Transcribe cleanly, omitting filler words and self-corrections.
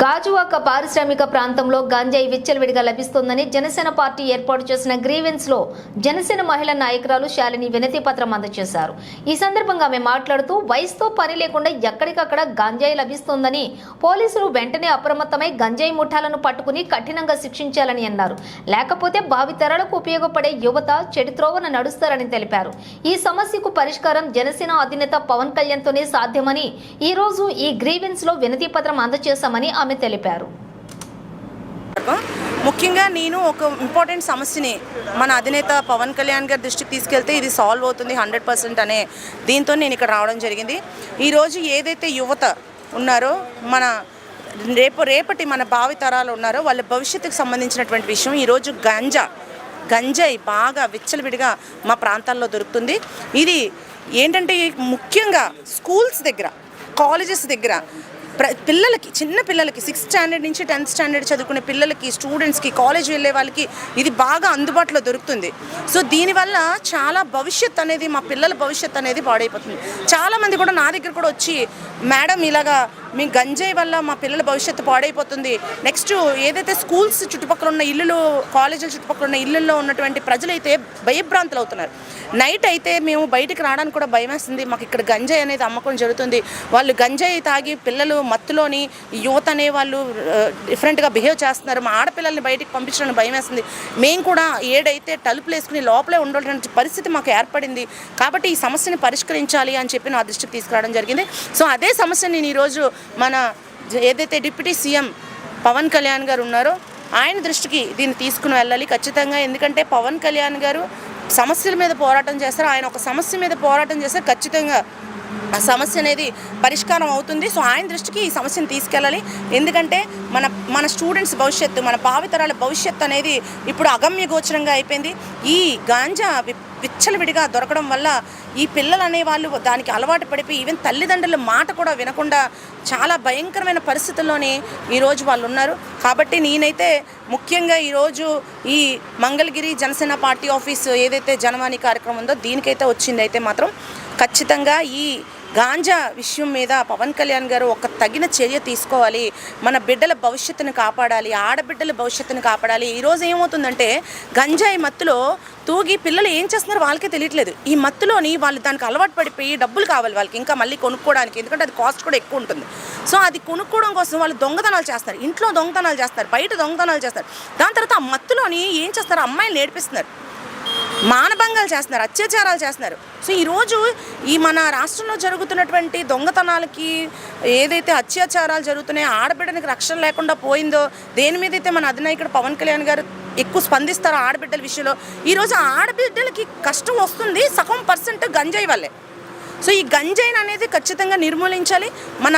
గాజువాక పారిశ్రామిక ప్రాంతంలో గంజాయి విచ్చలవిడిగా లభిస్తోందని జనసేన పార్టీ ఏర్పాటు చేసిన గ్రీవెన్స్ లో జనసేన మహిళా నాయకురాలు శాలిని వినతి పత్రం అందజేశారు. ఈ సందర్భంగా ఆమె మాట్లాడుతూ వయసుతో పని లేకుండా ఎక్కడికక్కడ గంజాయి లభిస్తోందని, పోలీసులు వెంటనే అప్రమత్తమై గంజాయి ముఠాలను పట్టుకుని కఠినంగా శిక్షించాలని అన్నారు. లేకపోతే భావితరాలకు ఉపయోగపడే యువత చెడుత్రోవన నడుస్తారని తెలిపారు. ఈ సమస్యకు పరిష్కారం జనసేన అధినేత పవన్ కళ్యాణ్తోనే సాధ్యమని ఈ రోజు ఈ గ్రీవెన్స్ లో వినతి పత్రం అందజేశామని ఆమె తెలిపారు. ముఖ్యంగా నేను ఒక ఇంపార్టెంట్ సమస్యని మన అధినేత పవన్ కళ్యాణ్ గారి దృష్టికి తీసుకెళ్తే ఇది సాల్వ్ అవుతుంది 100% అనే దీంతో నేను ఇక్కడ రావడం జరిగింది. ఈరోజు ఏదైతే యువత ఉన్నారో, మన రేపటి మన భావితరాలు ఉన్నారో, వాళ్ళ భవిష్యత్తుకు సంబంధించినటువంటి విషయం ఈరోజు గంజాయి బాగా విచ్చలవిడిగా మా ప్రాంతాల్లో దొరుకుతుంది. ఇది ఏంటంటే ముఖ్యంగా స్కూల్స్ దగ్గర, కాలేజెస్ దగ్గర పిల్లలకి, చిన్న పిల్లలకి 6th స్టాండర్డ్ నుంచి 10th స్టాండర్డ్ చదువుకునే పిల్లలకి, స్టూడెంట్స్కి, కాలేజ్ వెళ్ళే వాళ్ళకి ఇది బాగా అందుబాటులో దొరుకుతుంది. సో దీనివల్ల చాలా భవిష్యత్ అనేది, మా పిల్లల భవిష్యత్ అనేది పాడైపోతుంది. చాలామంది కూడా నా దగ్గర కూడా వచ్చి, మేడం ఇలాగా మీ గంజాయి వల్ల మా పిల్లల భవిష్యత్తు పాడైపోతుంది, నెక్స్ట్ ఏదైతే స్కూల్స్ చుట్టుపక్కల ఉన్న ఇల్లులు, కాలేజీల చుట్టుపక్కల ఉన్న ఇళ్ళల్లో ఉన్నటువంటి ప్రజలైతే భయభ్రాంతులు అవుతున్నారు. నైట్ అయితే మేము బయటికి రావడానికి కూడా భయం వేస్తుంది. మాకు ఇక్కడ గంజాయి అనేది అమ్మకం జరుగుతుంది. వాళ్ళు గంజాయి తాగి పిల్లలు మత్తులోని యువత అనే వాళ్ళు డిఫరెంట్గా బిహేవ్ చేస్తున్నారు. మా ఆడపిల్లల్ని బయటికి పంపించడానికి భయం వేస్తుంది. మేము కూడా ఏడైతే తలుపులు వేసుకుని లోపలే ఉండాల్సిన పరిస్థితి మాకు ఏర్పడింది. కాబట్టి ఈ సమస్యని పరిష్కరించాలి అని చెప్పి నా దృష్టికి తీసుకురావడం జరిగింది. సో అదే సమస్యని నేను ఈరోజు మన ఏదైతే డిప్యూటీ సీఎం పవన్ కళ్యాణ్ గారు ఉన్నారో ఆయన దృష్టికి దీన్ని తీసుకుని వెళ్ళాలి ఖచ్చితంగా. ఎందుకంటే పవన్ కళ్యాణ్ గారు సమస్యల మీద పోరాటం చేస్తారు. ఆయన ఒక సమస్య మీద పోరాటం చేస్తే ఖచ్చితంగా ఆ సమస్య అనేది పరిష్కారం అవుతుంది. సో ఆయన దృష్టికి ఈ సమస్యను తీసుకెళ్ళాలి. ఎందుకంటే మన స్టూడెంట్స్ భవిష్యత్తు, మన భావితరాల భవిష్యత్తు అనేది ఇప్పుడు అగమ్య గోచరంగా అయిపోయింది. ఈ గాంజా విచ్చలవిడిగా దొరకడం వల్ల ఈ పిల్లలు అనేవాళ్ళు దానికి అలవాటు పడిపోయి ఈవెన్ తల్లిదండ్రుల మాట కూడా వినకుండా చాలా భయంకరమైన పరిస్థితుల్లోనే ఈరోజు వాళ్ళు ఉన్నారు. కాబట్టి నేనైతే ముఖ్యంగా ఈరోజు ఈ మంగళగిరి జనసేన పార్టీ ఆఫీసు ఏదైతే జనవాణి కార్యక్రమం ఉందో దీనికైతే వచ్చింది అయితే మాత్రం ఖచ్చితంగా ఈ గాంజా విషయం మీద పవన్ కళ్యాణ్ గారు ఒక తగిన చర్య తీసుకోవాలి. మన బిడ్డల భవిష్యత్తును కాపాడాలి, ఆడబిడ్డల భవిష్యత్తును కాపాడాలి. ఈరోజు ఏమవుతుందంటే గంజాయి మత్తులో తూగి పిల్లలు ఏం చేస్తున్నారో వాళ్ళకే తెలియట్లేదు. ఈ మత్తులోని వాళ్ళు దానికి అలవాటు పడిపోయి డబ్బులు కావాలి వాళ్ళకి ఇంకా మళ్ళీ కొనుక్కోవడానికి, ఎందుకంటే అది కాస్ట్ కూడా ఎక్కువ ఉంటుంది. సో అది కొనుక్కోవడం కోసం వాళ్ళు దొంగతనాలు చేస్తారు, ఇంట్లో దొంగతనాలు చేస్తారు, బయట దొంగతనాలు చేస్తారు. దాని తర్వాత ఆ మత్తులోని ఏం చేస్తారు, అమ్మాయిలు నేర్పిస్తున్నారు, మానభంగాలు చేస్తున్నారు, అత్యాచారాలు చేస్తున్నారు. సో ఈరోజు ఈ మన రాష్ట్రంలో జరుగుతున్నటువంటి దొంగతనాలకి, ఏదైతే అత్యాచారాలు జరుగుతున్నాయో, ఆడబిడ్డనికి రక్షణ లేకుండా పోయిందో, దేని మీద అయితే మన అధినాయకుడు పవన్ కళ్యాణ్ గారు ఎక్కువ స్పందిస్తారో ఆడబిడ్డల విషయంలో, ఈరోజు ఆడబిడ్డలకి కష్టం వస్తుంది సగం % గంజాయి వల్లే. సో ఈ గంజాయిని అనేది ఖచ్చితంగా నిర్మూలించాలి. మన